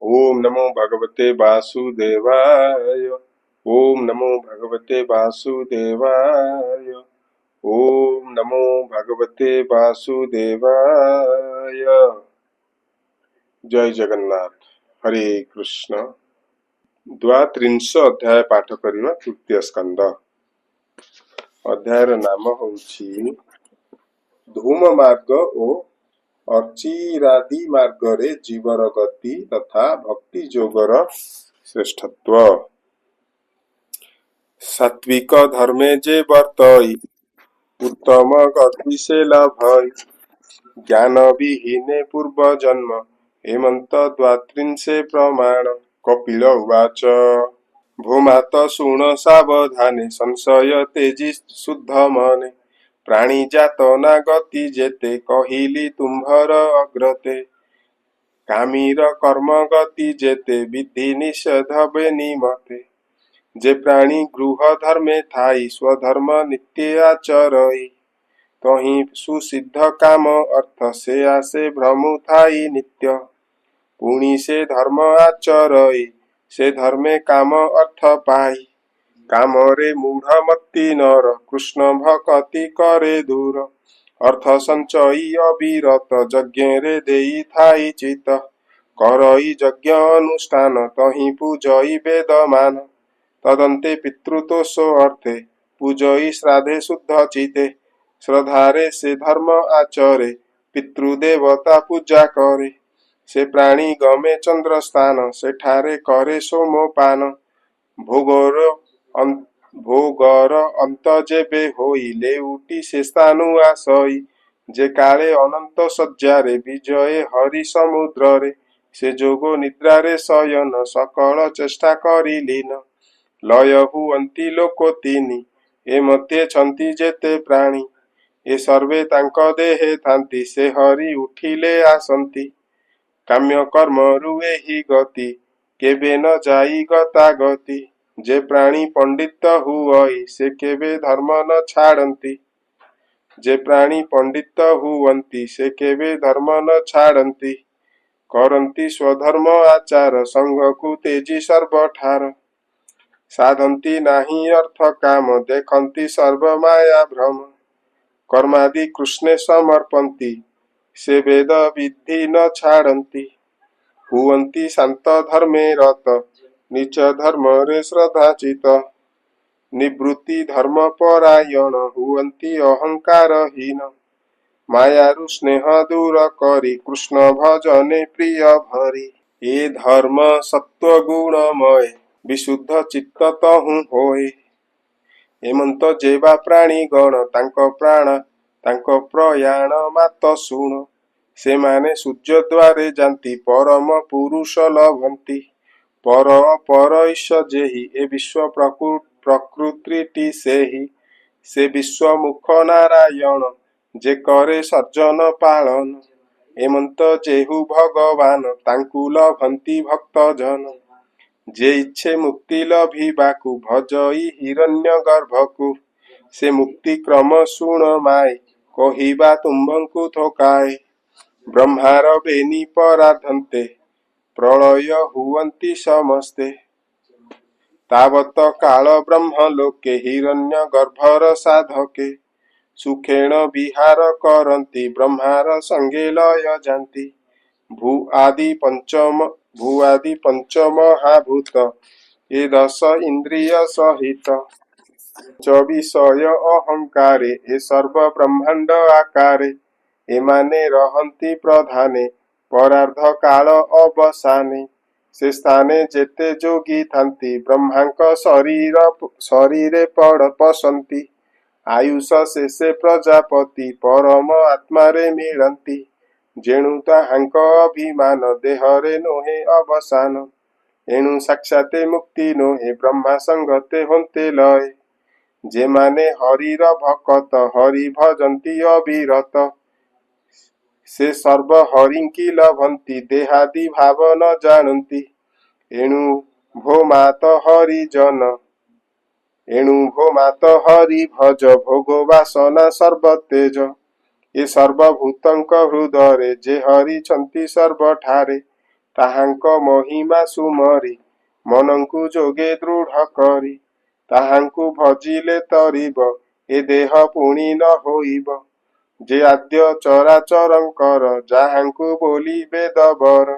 ओम नमो भगवते वासुदेवाय। ओम नमो भगवते वासुदेवाय। ओम नमो भगवते वासुदेवाय। जय जगन्नाथ। हरे कृष्ण। द्वात्रिंश अध्याय पाठ करवा तृतीय स्कंद। अध्यायर नाम होउछि धूम मार्ग ओ अर्चिरादि मार्ग रे जीवर गति तथा भक्ति जोगर श्रेष्ठत्व। सात्विक धर्मे जे वर्तई उत्तम गति से लाभई। ज्ञान विहीने पूर्व जन्म हेमंत द्वात्रिंशे प्रमाण। कपिल उवाच भूमात शुण सावधाने संशय तेजी शुद्ध मने। प्राणी जात ना गति जेते कहिली तुम्भर अग्रते। कामीर कर्म गति जेते विधि निषेध बेनिमते। जे प्राणी गृह धर्मे थाई स्वधर्म नित्य आचरई। तही सुसिद्ध काम अर्थ से आसे भ्रमु थाई नित्य। पुणी से धर्म आचरई से धर्मे काम अर्थ पाई। काम रे मूढ़ मत्ती नर कृष्ण भक्ति करे दूर। अर्थ संचयी अविरत यज्ञ रे देई थाई चित। करई यज्ञ अनुष्ठान तही पूजई वेद मान। तदंते पितृतोषो अर्थे पूजई श्राद्धे शुद्ध चिते। श्रद्धारे से धर्म आचरे पितृदेवता पूजा करे। से प्राणी गमे चंद्र स्थान सेठारे करे सोमोपान। भोगर भोगर अंत जेबे होई लेउटी से स्थानु आसई। जे काले अनंत सज्जारे विजये हरि समुद्र रे। से जोगो निद्रा रे शयन सकल चेष्टा करिलीन। लय हुअंती लोको तिनि ए मते छंती जेते प्राणी। ए सर्वे तांक देहे थांती से हरि उठिले आसंती। काम्य कर्म रुए ही गति केबे न जाई गता गति। जे प्राणी पंडित हुई से केबे धर्म न छाड़ती। जे प्राणी पंडित हुवंती से केबे धर्म न छाड़ती। करंती स्वधर्म आचार संग को तेजी सर्वठार। साधंती नाही अर्थ काम देखंती सर्व माया भ्रम। कर्मादि कृष्णे समर्पंती से वेद विधि न छाड़ती। हुवंती शांत धर्मे रत नीच धर्म रे श्रद्धाचित। निवृत्ति धर्म परायण हुवंती अहंकारहीन। मायारु स्नेह दूर करी कृष्ण भजने प्रिय भरी। ये धर्म सत्व गुणमय विशुद्ध चित्त तहु होय। हेमंत जेवा प्राणी गण तांको प्राण तांको प्रयाण मात शुण। से माने सूर्य द्वारे जाती परम पुरुष लभंती। पर पर ईश जेहि ए विश्व प्रकृति सेहि। से विश्व मुख नारायण जे करे सज्जन पालन। हेमंत जेहु भगवान तांकु लभंती भक्त जन। जे इच्छे मुक्ति लभिबाकु भजई हिरण्य गर्भकु। से मुक्ति क्रम शुण माय कहिबा तुम्भंकु थोकाए। ब्रह्मार बेनी पराधन्ते प्रलय हुवंती समस्ते। तावत काल ब्रह्म लोके हिरण्य गर्भर साधके। सुखेण विहार करन्ति ब्रह्मार संगे लय जान्ति। भू आदि पंच महाभूत ये दश इंद्रिय सहित। च विषय अहंकारे ए सर्व ब्रह्मांड आकारे। एमाने रहंती प्रधाने परार्ध काल अवसाने। से स्थाने जेते जोगी थांती ब्रह्मांक शरीरे पसंती। आयुष शेषे प्रजापति परम आत्मारे मिलंती। जेणु ताहांक अभिमान देहरे नोहे अवसान। एणु साक्षाते मुक्ति नोहे ब्रह्मा संगते होंते लय। जे माने हरिर भकत हरि भजंती अविरत। से सर्व हरिंकी लभंती देहादि भाव न जानती। एणु भो मात हरिजन एणु भो मात हरि भज भोग वासना सर्व तेज। ये सर्वभूतंक हृदरे जे हरि छंती सर्वठारे। ତାହାଙ୍କ ମହିମା ସୁମରି ମନଙ୍କୁ ଯୋଗେ ଦୃଢ଼ କରି ତାହାଙ୍କୁ ଭଜିଲେ ତରିବ ଏ ଦେହ ପୁଣି ନ ହୋଇବ। ଯେ ଆଦ୍ୟ ଚରାଚରଙ୍କର ଯାହାଙ୍କୁ ବୋଲି ବେଦବର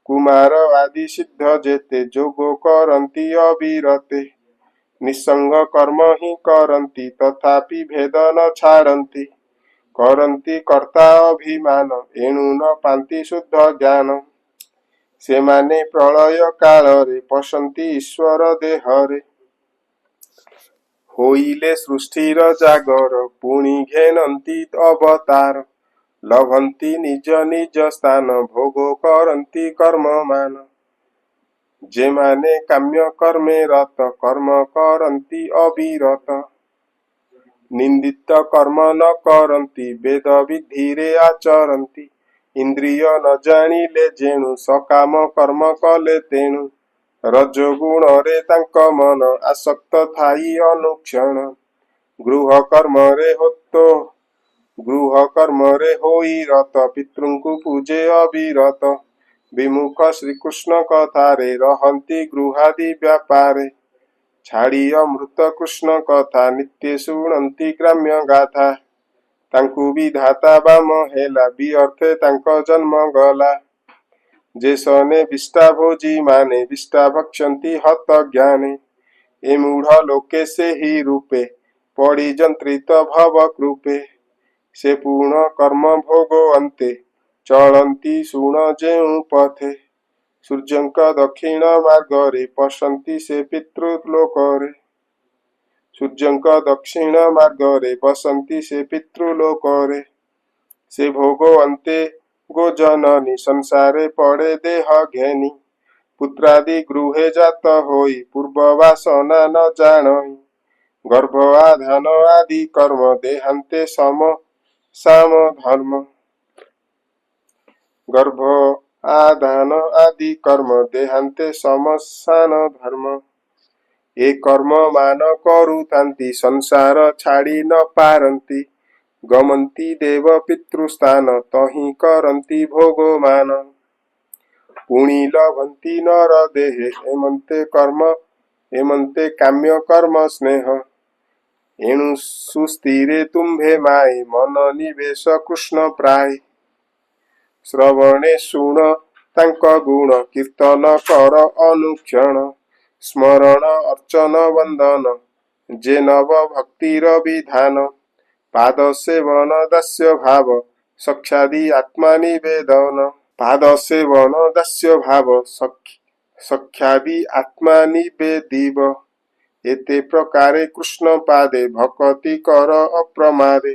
କୁମାର ଆଦି ସିଦ୍ଧ ଯେତେ ଯୋଗ କରନ୍ତି ଅବିରତେ ନିଃସଙ୍ଗ କର୍ମ ହିଁ କରନ୍ତି ତଥାପି ଭେଦ ନ ଛାଡ଼ନ୍ତି କରନ୍ତି କର୍ତ୍ତା ଅଭିମାନ ଏଣୁ ନ ପାନ୍ତି ଶୁଦ୍ଧ ଜ୍ଞାନ। ସେମାନେ ପ୍ରଳୟ କାଳରେ ପଶନ୍ତି ଈଶ୍ୱର ଦେହରେ ହୋଇଲେ ସୃଷ୍ଟିର ଜାଗର ପୁଣି ଘେନନ୍ତି ଅବତାର ଲଭନ୍ତି ନିଜ ନିଜ ସ୍ଥାନ ଭୋଗ କରନ୍ତି କର୍ମମାନ। ଯେମାନେ କାମ୍ୟ କର୍ମେ ରତ କର୍ମ କରନ୍ତି ଅବିରତ ନିନ୍ଦିତ କର୍ମ ନ କରନ୍ତି ବେଦ ବିଧିରେ ଆଚରନ୍ତି ଇନ୍ଦ୍ରିୟ ନ ଜାଣିଲେ ଯେଣୁ ସକାମ କର୍ମ କଲେ ତେଣୁ ରଜଗୁଣରେ ତାଙ୍କ ମନ ଆସକ୍ତ ଥାଇ ଅନୁକ୍ଷଣ ଗୃହ କର୍ମରେ ହୋଇ ରତ ପିତୃଙ୍କୁ ପୂଜେ ଅବିରତ ବିମୁଖ ଶ୍ରୀକୃଷ୍ଣ କଥାରେ ରହନ୍ତି ଗୃହାଦି ବ୍ୟାପାରେ ଛାଡ଼ି ଅମୃତ କୃଷ୍ଣ କଥା ନିତ୍ୟ ଶୁଣନ୍ତି ଗ୍ରାମ୍ୟ ଗାଥା ତାଙ୍କୁ ବିଧାତା ବାମ ହେଲା ବିଅର୍ଥେ ତାଙ୍କ ଜନ୍ମ ଗଲା। ଯେ ସନେ ବିଷ୍ଟା ଭୋଜି ମାନେ ବିଷ୍ଟା ଭକ୍ଷନ୍ତି ହତ ଜ୍ଞାନେ ଏ ମୂଢ଼ ଲୋକେ ସେହି ରୂପେ ପଡ଼ି ଯନ୍ତ୍ରିତ ଭବ କୃପେ ସେ ପୂର୍ଣ୍ଣ କର୍ମ ଭୋଗ ଅନ୍ତେ ଚଳନ୍ତି ଶୁଣ ଯେଉଁ ପଥେ ସୂର୍ଯ୍ୟଙ୍କ ଦକ୍ଷିଣ ମାର୍ଗରେ ପଶନ୍ତି ସେ ପିତୃଲୋକରେ ସୂର୍ଯ୍ୟଙ୍କ ଦକ୍ଷିଣ ମାର୍ଗରେ ବସନ୍ତି ସେ ପିତୃଲୋକରେ ସେ ଭୋଗ ଅନ୍ତେ ଗୋଜନନୀ ସଂସାରେ ପଡ଼େ ଦେହ ଘେନି ପୁତ୍ରାଦି ଗୃହେ ଜାତ ହୋଇ ପୂର୍ବ ବାସନା ନ ଜାଣଇ ଗର୍ଭ ଆଧାନ ଆଦି କର୍ମ ଦେହାନ୍ତେ ସାମ ଧର୍ମ ଗର୍ଭ ଆଧାନ ଆଦି କର୍ମ ଦେହାନ୍ତେ ସମସାନ ଧର୍ମ ଏ କର୍ମ ମାନ କରୁଥାନ୍ତି ସଂସାର ଛାଡ଼ି ନ ପାରନ୍ତି ଗମନ୍ତି ଦେବ ପିତୃସ୍ଥାନ ତହିଁ କରନ୍ତି ଭୋଗମାନ ପୁଣି ଲଭନ୍ତି ନର ଦେହେ ଏମନ୍ତେ କାମ୍ୟ କର୍ମ ସ୍ନେହ ଏଣୁ ସୁସ୍ଥିରେ ତୁମ୍ଭେ ମାଏ ମନ ନିବେଶ କୃଷ୍ଣ ପ୍ରାୟ ଶ୍ରବଣେ ଶୁଣ ତାଙ୍କ ଗୁଣ କୀର୍ତ୍ତନ କର ଅନୁକ୍ଷଣ ସ୍ମରଣ ଅର୍ଚ୍ଚନ ବନ୍ଦନ ଯେ ନବ ଭକ୍ତିର ବିଧାନ ପାଦ ସେବନ ଦାସ୍ୟ ଭାବ ସଖ୍ୟାଦି ଆତ୍ମା ନିବେଦନ ପାଦ ସେବନ ଦାସ୍ୟ ଭାବ ସଖ୍ୟାଦି ଆତ୍ମା ନିବେଦିବ ଏତେ ପ୍ରକାରେ କୃଷ୍ଣ ପାଦେ ଭକତି କର ଅପ୍ରମାଦେ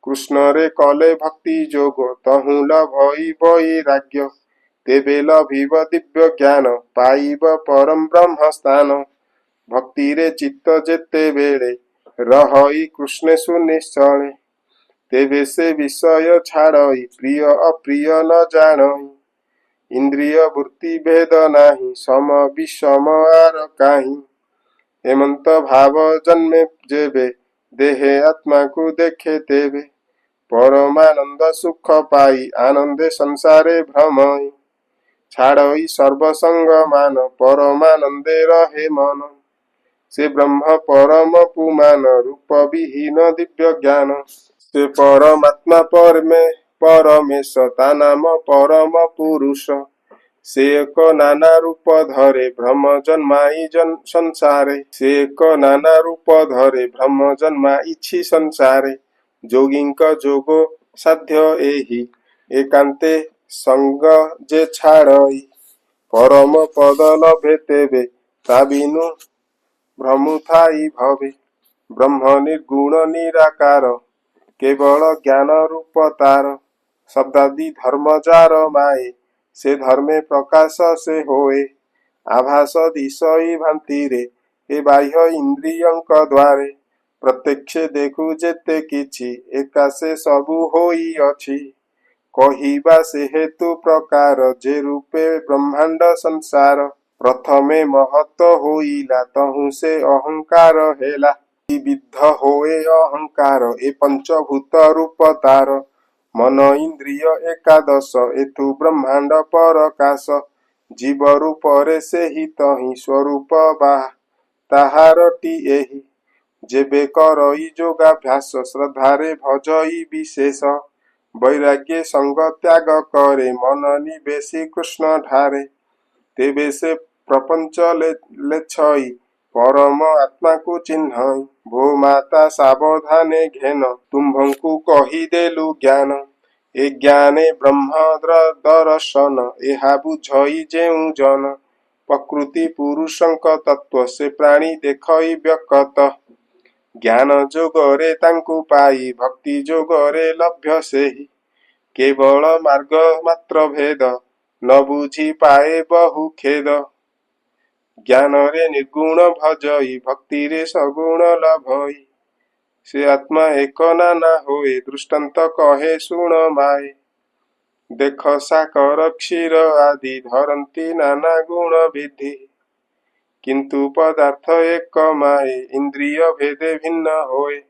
କୃଷ୍ଣରେ କଲେ ଭକ୍ତି ଯୋଗ ତହୁଁ ଲଭଇ ବୈରାଗ୍ୟ ତେବେ ଲଭିବ ଦିବ୍ୟ ଜ୍ଞାନ ପାଇବ ପରମ ବ୍ରହ୍ମ ସ୍ଥାନ ଭକ୍ତିରେ ଚିତ୍ତ ଯେତେବେଳେ ରହଇ କୃଷ୍ଣେ ସୁନିଶ୍ଚଳେ ତେବେ ସେ ବିଷୟ ଛାଡ଼ଇ ପ୍ରିୟ ଅପ୍ରିୟ ନ ଜାଣଇ ଇନ୍ଦ୍ରିୟ ବୃତ୍ତି ଭେଦ ନାହିଁ ସମ ବିଷମ ଆର କାହିଁ ଏମନ୍ତ ଭାବ ଜନ୍ମେ ଯେବେ ଦେହେ ଆତ୍ମାକୁ ଦେଖେ ତେବେ ପରମାନନ୍ଦ ସୁଖ ପାଇ ଆନନ୍ଦେ ସଂସାରେ ଭ୍ରମଇ ଛାଡ଼ଇ ସର୍ବସଙ୍ଗ ମାନ ପରମାନନ୍ଦେ ରହେ ମନ ସେ ବ୍ରହ୍ମ ପରମ ପୁମାନ ରୂପ ବିହୀନ ଦିବ୍ୟ ଜ୍ଞାନ ସେ ପରମାତ୍ମା ପରମେଶ ତା ନାମ ପରମ ପୁରୁଷ ସେ ଏକ ନାନା ରୂପ ଧରେ ବ୍ରହ୍ମ ଜନ୍ମାଇ ସଂସାରେ ସେ ଏକ ନାନା ରୂପ ଧରେ ବ୍ରହ୍ମ ଜନ୍ମାଇଛି ସଂସାରେ ଯୋଗୀଙ୍କ ଯୋଗ ସାଧ୍ୟ ଏହି ଏକାନ୍ତେ ସଙ୍ଗ ଯେ ଛାଡ଼ଇ ପରମ ପଦ ଲଭେ ତେବେ ତା ବିନୁ ଭ୍ରମୁଥାଇ ଭବେ ବ୍ରହ୍ମ ନିର୍ଗୁଣ ନିରାକାର କେବଳ ଜ୍ଞାନ ରୂପ ତାର ଶବ୍ଦାଦି ଧର୍ମ ଯାର ମାଏ ସେ ଧର୍ମେ ପ୍ରକାଶ ସେ ହୋଏ ଆଭାସ ଦିଶଇ ଭାନ୍ତିରେ ଏ ବାହ୍ୟ ଇନ୍ଦ୍ରିୟଙ୍କ ଦ୍ୱାରେ ପ୍ରତ୍ୟକ୍ଷ ଦେଖୁ ଯେତେ କିଛି ଏକା ସେ ସବୁ ହୋଇଅଛି କହିବା ସେ ହେତୁ ପ୍ରକାର ଯେ ରୂପେ ବ୍ରହ୍ମାଣ୍ଡ ସଂସାର ପ୍ରଥମେ ମହତ ହୋଇଲା ତହୁଁ ସେ ଅହଙ୍କାର ହେଲା ବିବିଧ ହୋଏ ଅହଙ୍କାର ଏ ପଞ୍ଚଭୂତ ରୂପ ତାର मन इंद्रिय एकादश एतु ब्रह्मांड परकाश जीव रूपरे से ही तही स्वरूप बाहा ताहारटी एही जेबे करई योगाभ्यास श्रद्धारे भजई विशेष वैराग्य संग त्याग करे मन निवेशी कृष्ण ढारे तेबे से प्रपंच लेछई परम आत्मा को चिन्ह भो माता सावधाने घेन तुम्भंकु कहिदेलु ज्ञान ए ज्ञाने ब्रह्म दर्शन एहा बुझई जेउ जन प्रकृति पुरुषंक तत्व से प्राणी देखई व्यकत ज्ञान जोगरे तांकु पाई भक्ति जोगरे लभ्य सेहि केवल मार्ग मात्र भेद न बुझी पाए बहु खेद ज्ञान रे निर्गुण भजई भक्ति रे सगुण लभई से आत्मा एक नाना होए दृष्टांत कहे सुण माए देख साकर क्षीर आदि धरती नाना गुण विधि किंतु पदार्थ एक माए इंद्रिय भेदे भिन्न होए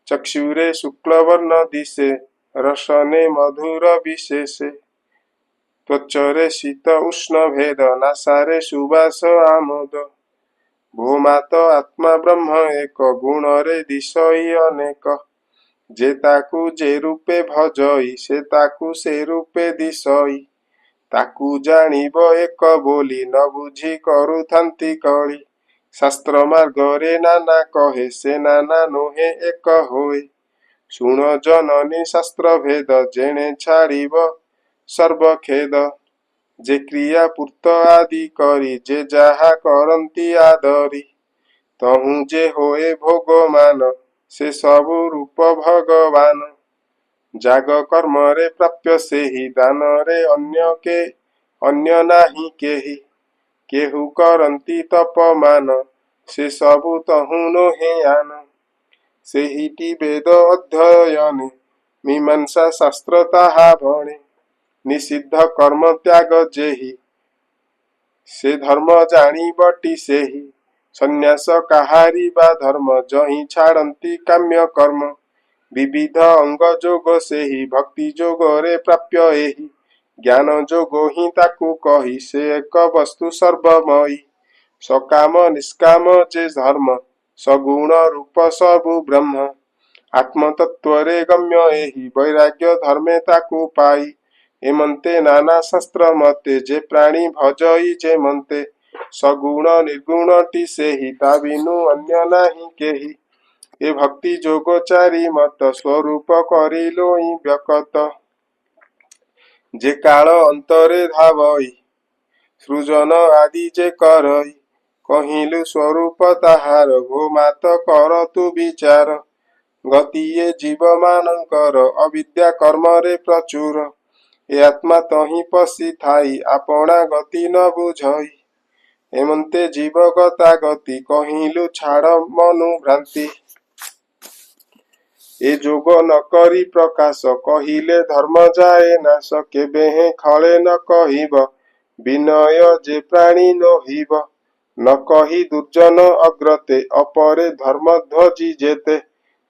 चक्षुरे शुक्ल वर्ण दिशे रसने मधुर विशेषे त्वचरे शीत उष्ण भेद नासारे सुवास आमोद भूमात आत्मा ब्रह्म एक गुण रे दिशई अनेक जे ताकू जे रूपे भजई से ताकू से रूपे दिशई ताकू जानिब एक बोली न बुझी करुथांती कली शास्त्र मार्ग रे नाना कहे से नाना नोहे एक होए शुण जननी शास्त्र भेद जेणे छाड़िब सर्व खेद जे क्रिया पूर्त आदि करी जे जाहा करंती आदरी तहु जे होए भोगमान से सबु रूप भगवान जाग कर्म रे प्राप्य से ही दान रे अन्य नाही केही केहु करंती तपमान से सबु तहु नोहे आन सेहिटी वेद अध्ययने मीमांसा शास्त्र ताहा भणे निषिद्ध कर्म त्याग जेहि से धर्म जानी बटी सेहि संन्यास काहारी बा धर्म जहि छाड़ंती काम्य कर्म विविध अंग जोग सेहि भक्ति जोग रे प्राप्य एहि ज्ञान जोग ही ताकू कही से एक वस्तु सर्वमयी सकाम निष्काम जे धर्म सगुण रूप सबु ब्रह्म आत्मतत्व रे गम्य एहि वैराग्य धर्मे ताकू पाई एमंते नाना शास्त्र मते जे प्राणी भजई जे मंते सगुण निर्गुण टी सेहि ता बिनु अन्य नाही केहि ए भक्ति जोगचारी मत स्वरूप करिलोई व्यकत जे काल अंतरे धावई सृजन आदि जे करई कहिलु स्वरूप ताहार भो मात कर तु विचार गतिये जीव मानकर अविद्या कर्म रे प्रचुर ए आत्मा तही पशी थाई आपणा गति न बुझई एमंते जीव गता गति कहिलु छाड़ मनु भ्रांति ए जोग न करी प्रकाश कहिले धर्म जाए नाश केबे हे खळे न कहिब विनय जे प्राणी नहिब न कही दुर्जन अग्रते अपरे धर्म ध्वजी जेते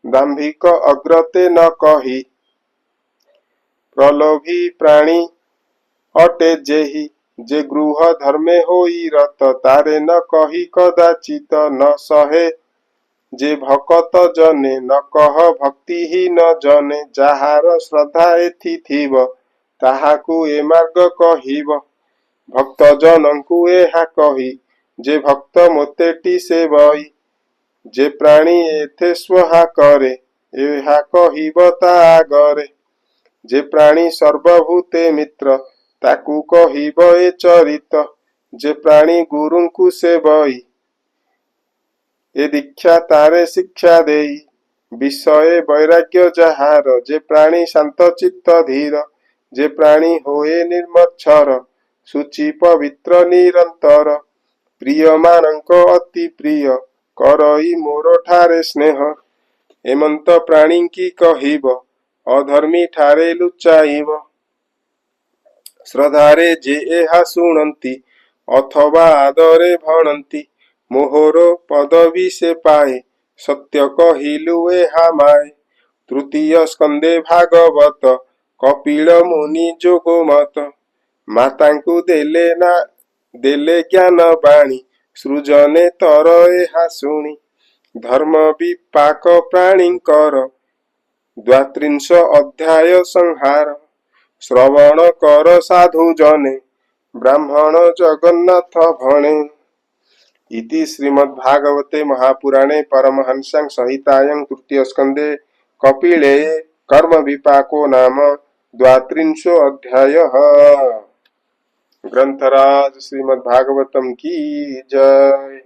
दाम्भिक अग्रते न कही प्रलोभी प्राणी अटे जेहि जे गृह धर्मे होई रत तारे न कही कदाचित न सहे जे भकत जने न कह भक्तिहीन जने जाहार श्रद्धा एथि थिब ताहाकु ए मार्ग कहिब भक्त जनंकु एहा कही जे भक्त मोतेटी सेवई जे प्राणी एथे स्वहा करे एहा कहिब ता आगरे जे प्राणी सर्वभूते मित्र ताकू कहिब ए चरित जे प्राणी गुरुंकु सेवई ए दीक्षा तारे शिक्षा देई विषय वैराग्य जाहार जे प्राणी शांत चित्त धीर जे प्राणी होए निर्मच्छर शुचि पवित्र निरंतर प्रिय मानक अति प्रिय करई मोर ठारे स्नेह एमंत प्राणी की कहिब अधर्मी ठारे लुचाइब श्रद्धारे जे एहा शुणंती अथवा आदरे भणंती मोहर पदवी से पाए सत्य कहिलु एहा माए तृतीय स्कंदे भागवत कपिल मुनि जोग मत माताଙ୍କୁ देले ज्ञान बाणी सृजने तर ଏହା ଶୁଣି धर्म विपाक प्राणींकर द्वात्रिंश अध्याय संहार श्रवण कर साधु जने ब्राह्मण जगन्नाथ भणे। इति श्रीमद्भागवते महापुराणे परमहंस्यां संहितायां तृतीय स्कंदे कपिले कर्म विपाको नाम द्वात्रिंशो अध्यायः। ग्रंथराज श्रीमद्भागवतम की जय।